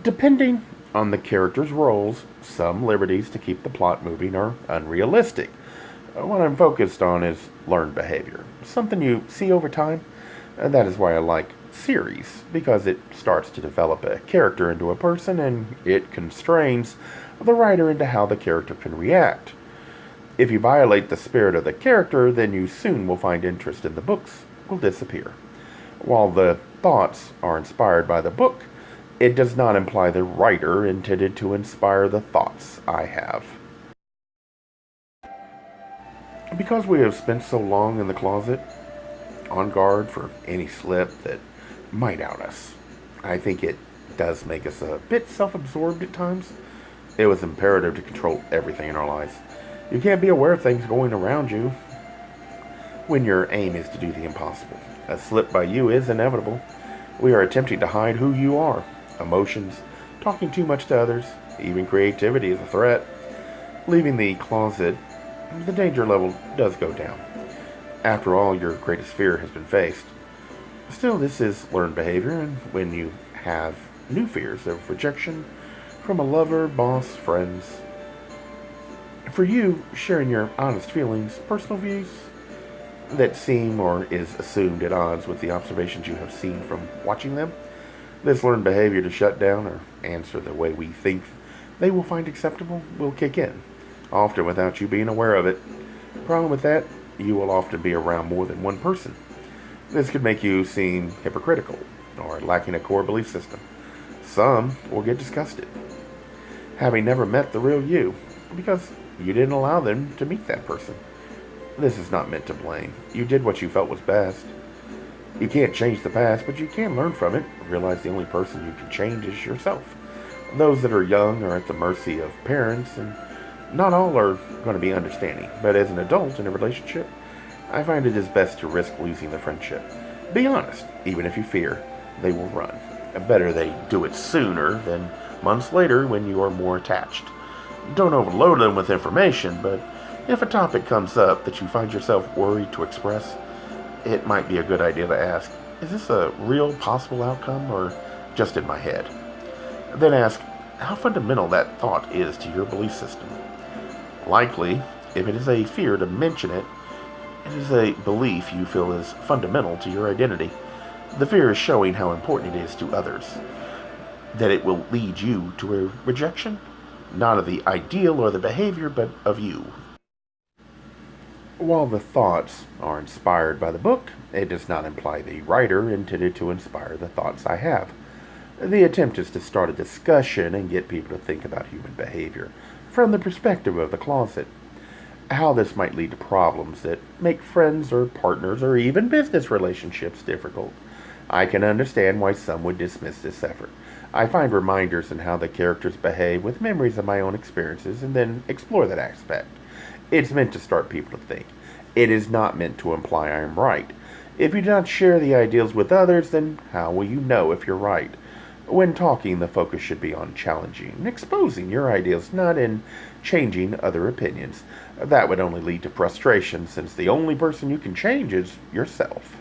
Depending on the character's roles, some liberties to keep the plot moving are unrealistic. What I'm focused on is learned behavior, something you see over time. That is why I like series, because it starts to develop a character into a person and it constrains the writer into how the character can react. If you violate the spirit of the character, then you soon will find interest in the books will disappear. While the thoughts are inspired by the book, it does not imply the writer intended to inspire the thoughts I have. Because we have spent so long in the closet, on guard for any slip that might out us, I think it does make us a bit self absorbed at times. It was imperative to control everything in our lives. You can't be aware of things going around you when your aim is to do the impossible. A slip by you is inevitable. We are attempting to hide who you are. Emotions, talking too much to others, even creativity is a threat. Leaving the closet, the danger level does go down. After all, your greatest fear has been faced. Still, this is learned behavior, and when you have new fears of rejection from a lover, boss, friends, for you, sharing your honest feelings, personal views that seem or is assumed at odds with the observations you have seen from watching them, this learned behavior to shut down or answer the way we think they will find acceptable will kick in, often without you being aware of it. The problem with that, you will often be around more than one person. This could make you seem hypocritical or lacking a core belief system. Some will get disgusted, having never met the real you, because you didn't allow them to meet that person. This is not meant to blame. You did what you felt was best. You can't change the past, but you can learn from it. Realize the only person you can change is yourself. Those that are young are at the mercy of parents, and not all are going to be understanding. But as an adult in a relationship, I find it is best to risk losing the friendship. Be honest, even if you fear they will run. Better they do it sooner than months later when you are more attached. Don't overload them with information, but if a topic comes up that you find yourself worried to express, it might be a good idea to ask, is this a real possible outcome or just in my head? Then ask how fundamental that thought is to your belief system. Likely, if it is a fear to mention it, it is a belief you feel is fundamental to your identity. The fear is showing how important it is to others, that it will lead you to a rejection, not of the ideal or the behavior, but of you. While the thoughts are inspired by the book, it does not imply the writer intended to inspire the thoughts I have. The attempt is to start a discussion and get people to think about human behavior from the perspective of the closet. How this might lead to problems that make friends or partners or even business relationships difficult. I can understand why some would dismiss this effort. I find reminders in how the characters behave with memories of my own experiences and then explore that aspect. It's meant to start people to think. It is not meant to imply I am right. If you do not share the ideals with others, then how will you know if you're right? When talking, the focus should be on challenging and exposing your ideals, not in changing other opinions. That would only lead to frustration, since the only person you can change is yourself.